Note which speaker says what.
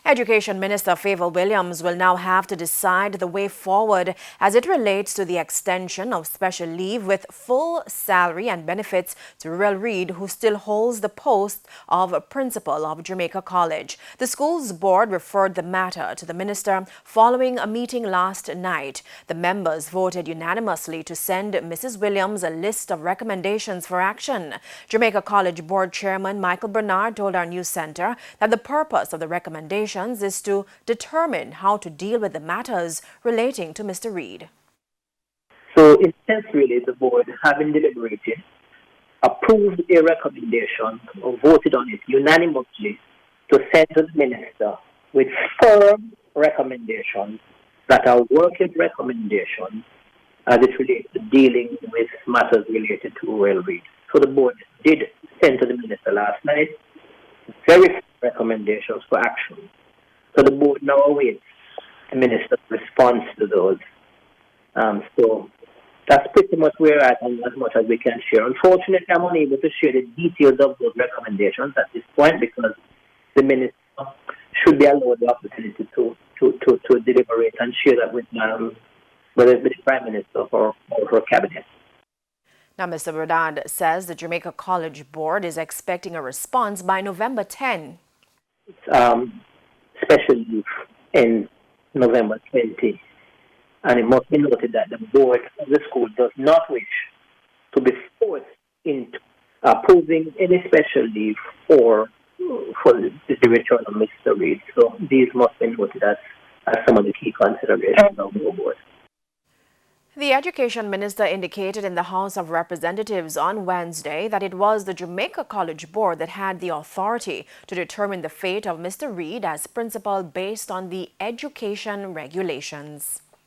Speaker 1: Education Minister Favour Williams will now have to decide the way forward as it relates to the extension of special leave with full salary and benefits to Ruel Reid, who still holds the post of principal of Jamaica College. The school's board referred the matter to the minister following a meeting last night. The members voted unanimously to send Mrs. Williams a list of recommendations for action. Jamaica College Board Chairman Michael Bernard told our news center that the purpose of the recommendations is to determine how to deal with the matters relating to Mr. Reid.
Speaker 2: So, in sense, really, the board, having deliberated, approved a recommendation or voted on it unanimously to send to the minister with firm recommendations that are working recommendations as it relates to dealing with matters related to Ruel Reid. So the board did send to the minister last night very firm recommendations for action. So the board now awaits the minister's response to those. So that's pretty much where we're at and as much as we can share. Unfortunately, I'm unable to share the details of those recommendations at this point because the minister should be allowed the opportunity to deliberate and share that with whether it's with the Prime Minister or her cabinet.
Speaker 1: Now, Mr. Bernard says the Jamaica College Board is expecting a response by November 10.
Speaker 2: Special leave in November 20. And it must be noted that the board of the school does not wish to be forced into approving any special leave or for the return of Mr. Reid. So these must be noted as some of the key considerations of the board.
Speaker 1: The Education Minister indicated in the House of Representatives on Wednesday that it was the Jamaica College Board that had the authority to determine the fate of Mr. Reid as principal based on the education regulations.